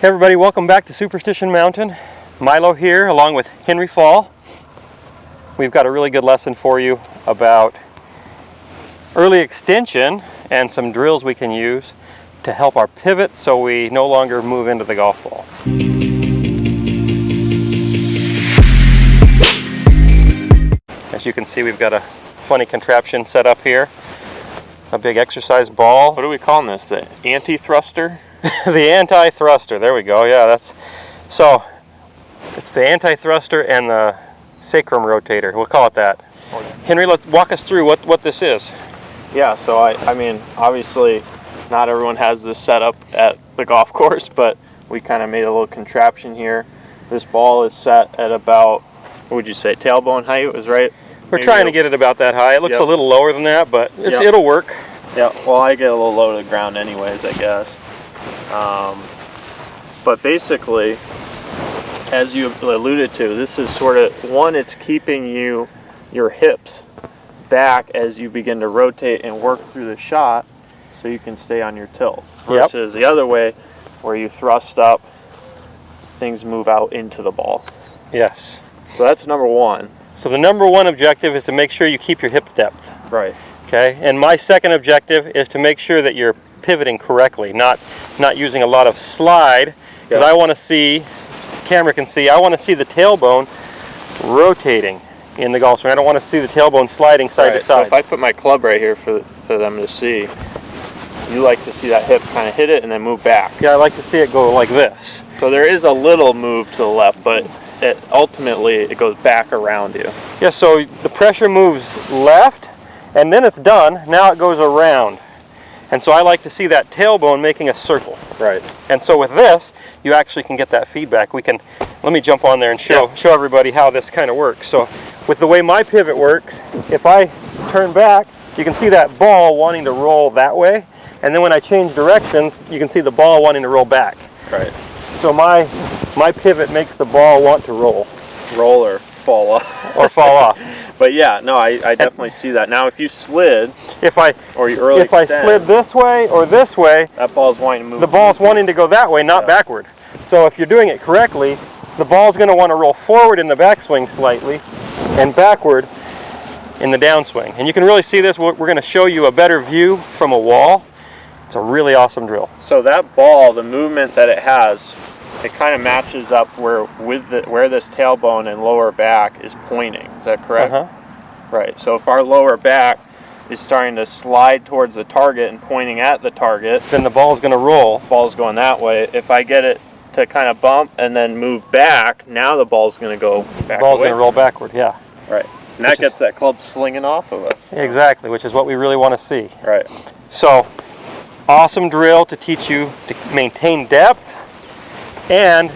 Hey everybody, welcome back to Superstition Mountain. Milo here along with Henry Fall. We've got a really good lesson for you about early extension and some drills we can use to help our pivot so we no longer move into the golf ball. As you can see, we've got a funny contraption set up here. A big exercise ball. What are we calling this? The anti-thruster? The anti-thruster, there we go. Yeah, so it's the anti-thruster and the sacrum rotator. We'll call it that. Okay. Henry, let's walk us through what this is. Yeah, so I mean, obviously not everyone has this set up at the golf course, but we kind of made a little contraption here. This ball is set at about, what would you say, tailbone height was right? We're trying to get it about that high. It looks a little lower than that, but it'll work. Yeah, well, I get a little low to the ground anyways, I guess. But basically, as you alluded to, this is sort of, one, it's keeping your hips back as you begin to rotate and work through the shot so you can stay on your tilt. Versus the other way, where you thrust up, things move out into the ball. Yes. So that's number one. So the number one objective is to make sure you keep your hip depth. Right. Okay, and my second objective is to make sure that you're pivoting correctly, not using a lot of slide, because I want to see, camera can see, I want to see the tailbone rotating in the golf swing. I don't want to see the tailbone sliding side to side. So if I put my club right here for them to see, you like to see that hip kind of hit it and then move back. Yeah, I like to see it go like this. So there is a little move to the left, but ultimately it goes back around you. Yeah, so the pressure moves left, and then it's done. Now it goes around. And so I like to see that tailbone making a circle. Right. And so with this, you actually can get that feedback. Let me jump on there and show everybody how this kind of works. So with the way my pivot works, if I turn back, you can see that ball wanting to roll that way. And then when I change directions, you can see the ball wanting to roll back. Right. So my pivot makes the ball want to roll. Roll or fall off. Or fall off. But yeah, no, I definitely see that. Now if you slid, if I slid this way or this way, that ball's wanting to move. The ball's wanting to go that way, not backward. So if you're doing it correctly, the ball's going to want to roll forward in the backswing slightly and backward in the downswing. And you can really see this. We're going to show you a better view from a wall. It's a really awesome drill. So that ball, the movement that it has, it kind of matches up where this tailbone and lower back is pointing. Is that correct? Right. So if our lower back is starting to slide towards the target and pointing at the target, then the ball is going to roll. The ball's going that way. If I get it to kind of bump and then move back, now the ball's going to go back. The ball's going to roll backward, yeah. Right. And that gets that club slinging off of us. Exactly, which is what we really want to see. Right. So, awesome drill to teach you to maintain depth and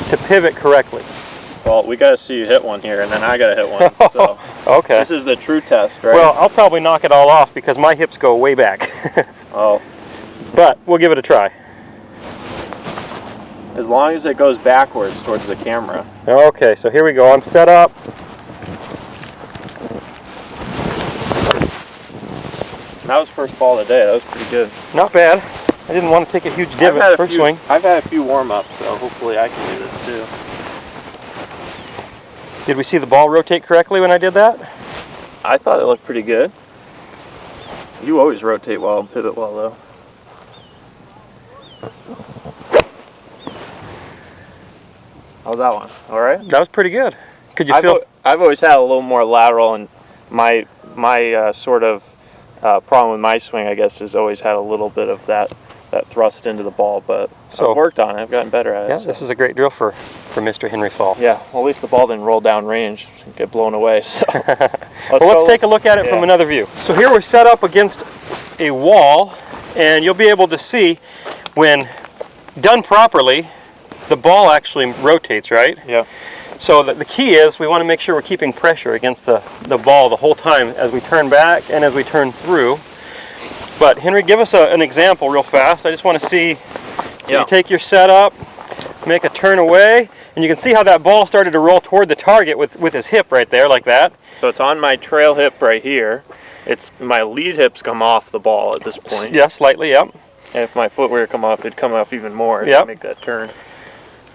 to pivot correctly. Well, we got to see you hit one here, and then I got to hit one. So okay. This is the true test, right? Well, I'll probably knock it all off because my hips go way back. Oh. But we'll give it a try. As long as it goes backwards towards the camera. Okay, so here we go. I'm set up. That was first ball of the day. That was pretty good. Not bad. I didn't want to take a huge divot first swing. I've had a few warm-ups, so hopefully I can do this too. Did we see the ball rotate correctly when I did that? I thought it looked pretty good. You always rotate well and pivot well, though. How's that one? All right? That was pretty good. Could you feel? I've always had a little more lateral, and my sort of problem with my swing, I guess, has always had a little bit of that thrust into the ball, but I've worked on it. I've gotten better at it. Yeah, so. This is a great drill for Mr. Henry Fall. Yeah, well, at least the ball didn't roll down range and get blown away. So let's take a look at it from another view. So here we're set up against a wall, and you'll be able to see when done properly, the ball actually rotates, right? Yeah. So the key is we want to make sure we're keeping pressure against the ball the whole time as we turn back and as we turn through. But Henry, give us an example real fast. I just want to see, you take your setup, make a turn away, and you can see how that ball started to roll toward the target with his hip right there, like that. So it's on my trail hip right here. It's my lead hips come off the ball at this point. Yeah, slightly, yep. And if my footwear come off, it'd come off even more to make that turn.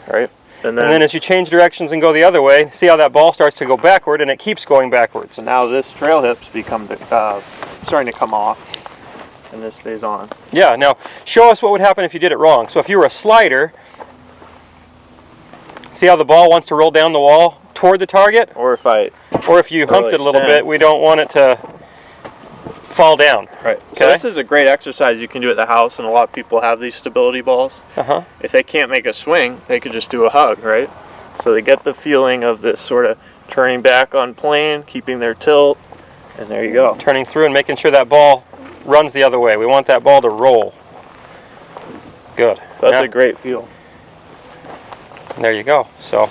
right? And then as you change directions and go the other way, see how that ball starts to go backward, and it keeps going backwards. So now this trail hip's become starting to come off, and this stays on. Yeah, now show us what would happen if you did it wrong. So if you were a slider, see how the ball wants to roll down the wall toward the target? Or if you humped it a little bit, we don't want it to fall down. Right. Okay. So this is a great exercise you can do at the house, and a lot of people have these stability balls. If they can't make a swing, they could just do a hug, right? So they get the feeling of this sort of turning back on plane, keeping their tilt, and there you go. Turning through and making sure that ball runs the other way. We want that ball to roll. Good. That's a great feel. There you go. So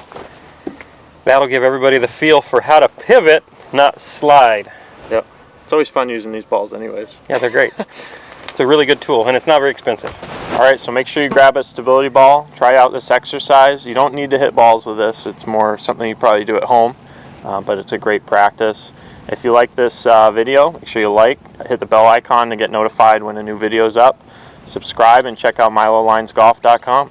that'll give everybody the feel for how to pivot, not slide. Yep. It's always fun using these balls anyways. Yeah, they're great. It's a really good tool, and it's not very expensive. All right, so make sure you grab a stability ball. Try out this exercise. You don't need to hit balls with this. It's more something you probably do at home, but it's a great practice. If you like this video, make sure you hit the bell icon to get notified when a new video is up. Subscribe and check out milolinesgolf.com.